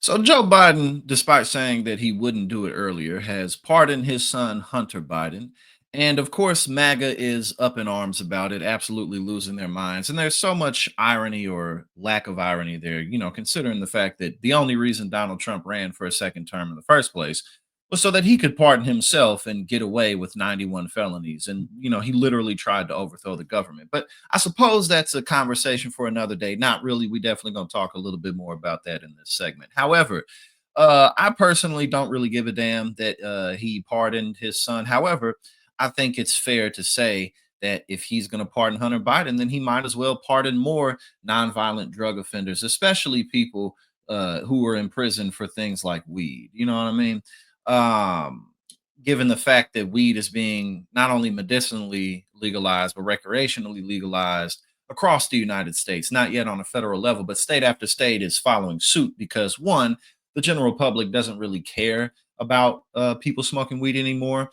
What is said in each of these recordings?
So Joe Biden, despite saying that he wouldn't do it earlier, has pardoned his son Hunter Biden. And of course, MAGA is up in arms about it, absolutely losing their minds. And there's so much irony or lack of irony there, considering the fact that the only reason Donald Trump ran for a second term in the first place was so that he could pardon himself and get away with 91 felonies. And, he literally tried to overthrow the government. But I suppose that's a conversation for another day. Not really. We definitely going to talk a little bit more about that in this segment. However, I personally don't really give a damn that he pardoned his son. However, I think it's fair to say that if he's going to pardon Hunter Biden, then he might as well pardon more nonviolent drug offenders, especially people who are in prison for things like weed. You know what I mean? Um, Given the fact that weed is being not only medicinally legalized, but recreationally legalized across the United States, not yet on a federal level, but state after state is following suit because one, the general public doesn't really care about people smoking weed anymore.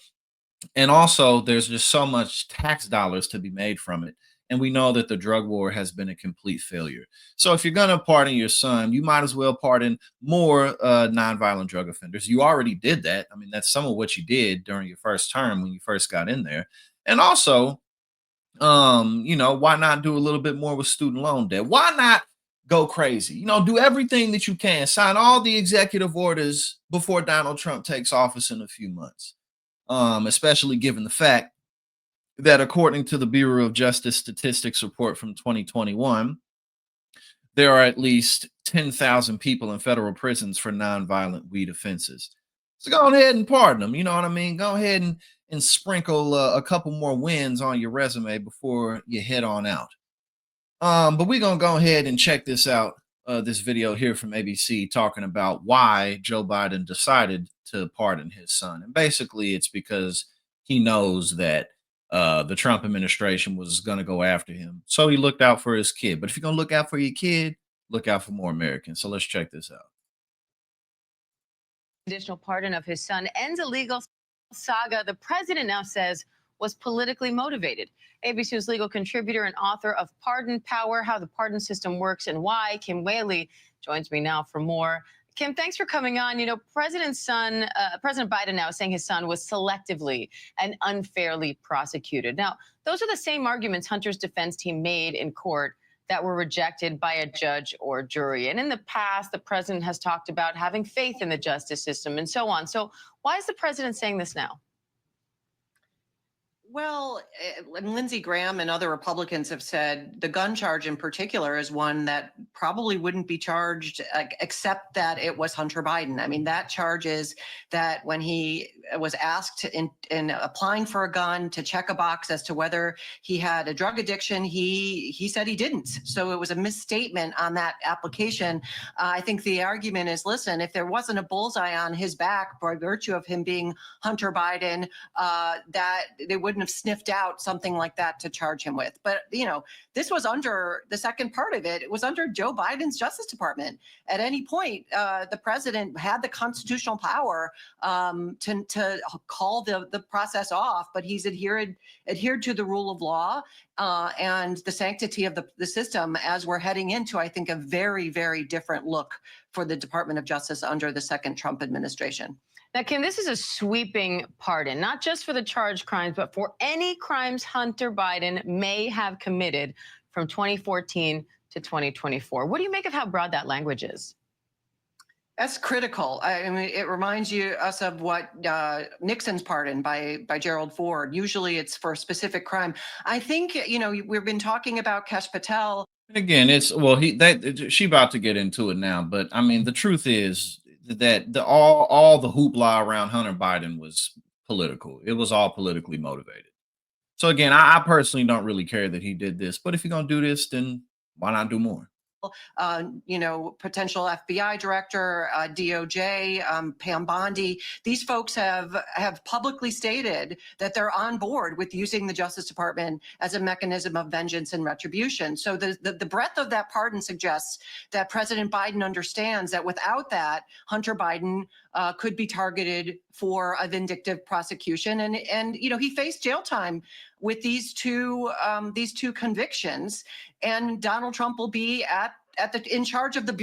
And also, there's just so much tax dollars to be made from it. And we know that the drug war has been a complete failure. So, if you're going to pardon your son, you might as well pardon more nonviolent drug offenders. You already did that. I mean, that's some of what you did during your first term when you first got in there. And also, why not do a little bit more with student loan debt? Why not go crazy? Do everything that you can, sign all the executive orders before Donald Trump takes office in a few months, especially given the fact that, according to the Bureau of Justice Statistics report from 2021, there are at least 10,000 people in federal prisons for nonviolent weed offenses. So go ahead and pardon them. You know what I mean? Go ahead and sprinkle a couple more wins on your resume before you head on out. But we're going to go ahead and check this out. This video here from ABC talking about why Joe Biden decided to pardon his son. And basically, it's because he knows that the Trump administration was going to go after him. So he looked out for his kid. But if you're going to look out for your kid, look out for more Americans. So let's check this out. Conditional pardon of his son ends a legal saga the president now says was politically motivated. ABC News legal contributor and author of Pardon Power, How the Pardon System Works and Why, Kim Whaley, joins me now for more. Kim, thanks for coming on. President Biden now is saying his son was selectively and unfairly prosecuted. Now, those are the same arguments Hunter's defense team made in court that were rejected by a judge or jury. And in the past, the president has talked about having faith in the justice system and so on. So why is the president saying this now? Well, Lindsey Graham and other Republicans have said the gun charge in particular is one that probably wouldn't be charged except that it was Hunter Biden. I mean, that charge is that when he was asked in applying for a gun to check a box as to whether he had a drug addiction, he said he didn't. So it was a misstatement on that application. I think the argument is, listen, if there wasn't a bullseye on his back by virtue of him being Hunter Biden, that they wouldn't have sniffed out something like that to charge him with. But, this was under the second part of it. It was under Joe Biden's Justice Department. At any point, the president had the constitutional power to call the process off, but he's adhered to the rule of law and the sanctity of the system as we're heading into, I think, a very, very different look for the Department of Justice under the second Trump administration. Now, Kim, this is a sweeping pardon, not just for the charged crimes, but for any crimes Hunter Biden may have committed from 2014 to 2024. What do you make of how broad that language is? That's critical. I mean, it reminds us of what Nixon's pardon by Gerald Ford. Usually it's for a specific crime. I think, we've been talking about Kesh Patel. Again, she about to get into it now, but I mean, the truth is that all the hoopla around Hunter Biden was political. It was all politically motivated. So again, I personally don't really care that he did this, but if you're gonna do this, then why not do more? Potential FBI director, DOJ, Pam Bondi. These folks have publicly stated that they're on board with using the Justice Department as a mechanism of vengeance and retribution. So the breadth of that pardon suggests that President Biden understands that without that, Hunter Biden could be targeted for a vindictive prosecution, and he faced jail time with these two convictions, and Donald Trump will be at in charge of the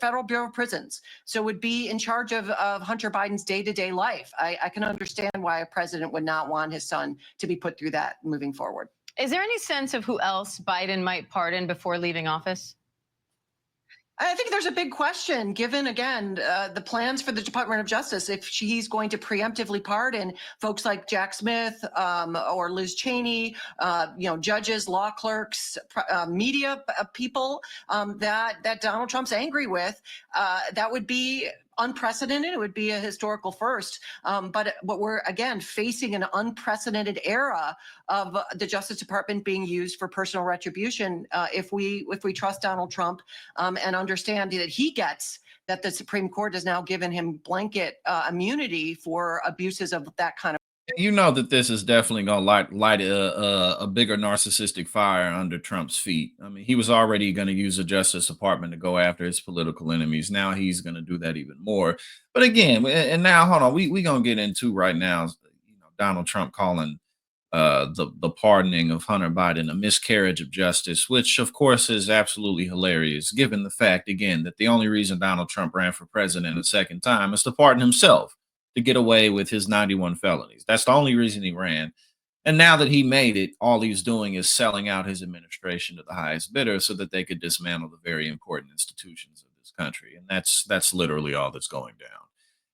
Federal Bureau of Prisons. So would be in charge of Hunter Biden's day-to-day life. I can understand why a president would not want his son to be put through that moving forward. Is there any sense of who else Biden might pardon before leaving office? I think there's a big question, given, again, the plans for the Department of Justice, if he's going to preemptively pardon folks like Jack Smith or Liz Cheney, judges, law clerks, media people that Donald Trump's angry with. That would be unprecedented. It would be a historical first. But we're, again, facing an unprecedented era of the Justice Department being used for personal retribution. If we trust Donald Trump and understand that he gets that the Supreme Court has now given him blanket immunity for abuses of that kind of. You know that this is definitely going to light a bigger narcissistic fire under Trump's feet. I mean, he was already going to use the Justice Department to go after his political enemies. Now he's going to do that even more. But again, and now hold on, we going to get into right now, Donald Trump calling the pardoning of Hunter Biden a miscarriage of justice, which of course is absolutely hilarious, given the fact, again, that the only reason Donald Trump ran for president a second time is to pardon himself, to get away with his 91 felonies. That's the only reason he ran. And now that he made it, all he's doing is selling out his administration to the highest bidder so that they could dismantle the very important institutions of this country. And that's literally all that's going down.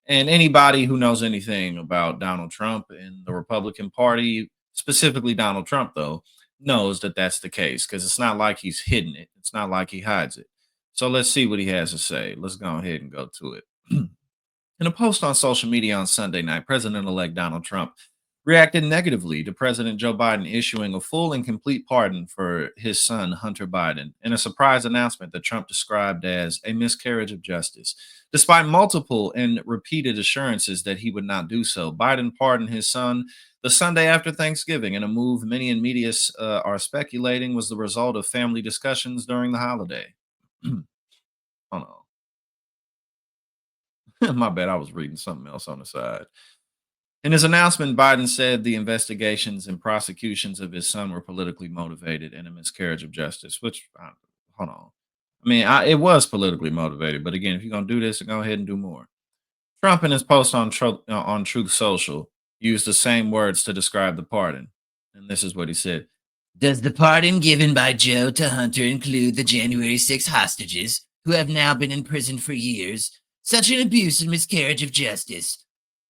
And anybody who knows anything about Donald Trump and the Republican Party, specifically Donald Trump, though, knows that that's the case, because it's not like he's hidden it. It's not like he hides it. So let's see what he has to say. Let's go ahead and go to it. In a post on social media on Sunday night, President-elect Donald Trump reacted negatively to President Joe Biden issuing a full and complete pardon for his son, Hunter Biden, in a surprise announcement that Trump described as a miscarriage of justice. Despite multiple and repeated assurances that he would not do so, Biden pardoned his son the Sunday after Thanksgiving in a move many in media are speculating was the result of family discussions during the holiday. Hold on. My bad, I was reading something else on the side. In his announcement, Biden said the investigations and prosecutions of his son were politically motivated and a miscarriage of justice, which, hold on. I mean, it was politically motivated, but again, if you're going to do this, go ahead and do more. Trump, in his post on Truth Social, used the same words to describe the pardon. And this is what he said. Does the pardon given by Joe to Hunter include the January 6 hostages, who have now been in prison for years? Such an abuse and miscarriage of justice.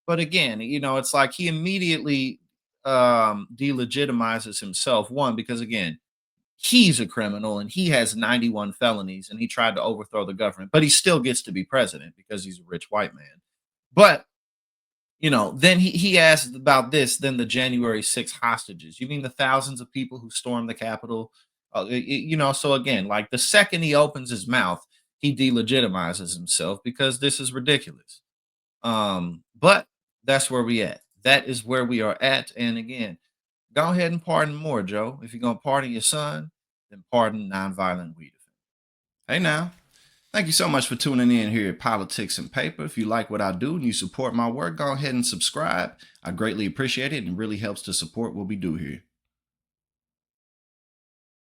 But again, it's like he immediately delegitimizes himself. One, because again, he's a criminal and he has 91 felonies and he tried to overthrow the government, but he still gets to be president because he's a rich white man. But, then he asked about this, then the January 6 hostages. You mean the thousands of people who stormed the Capitol? So again, like the second he opens his mouth, he delegitimizes himself because this is ridiculous. But that's where we at. That is where we are at. And again, go ahead and pardon more, Joe. If you're going to pardon your son, then pardon nonviolent weed offenders. Hey now, thank you so much for tuning in here at Politics and Paper. If you like what I do and you support my work, go ahead and subscribe. I greatly appreciate it and really helps to support what we do here.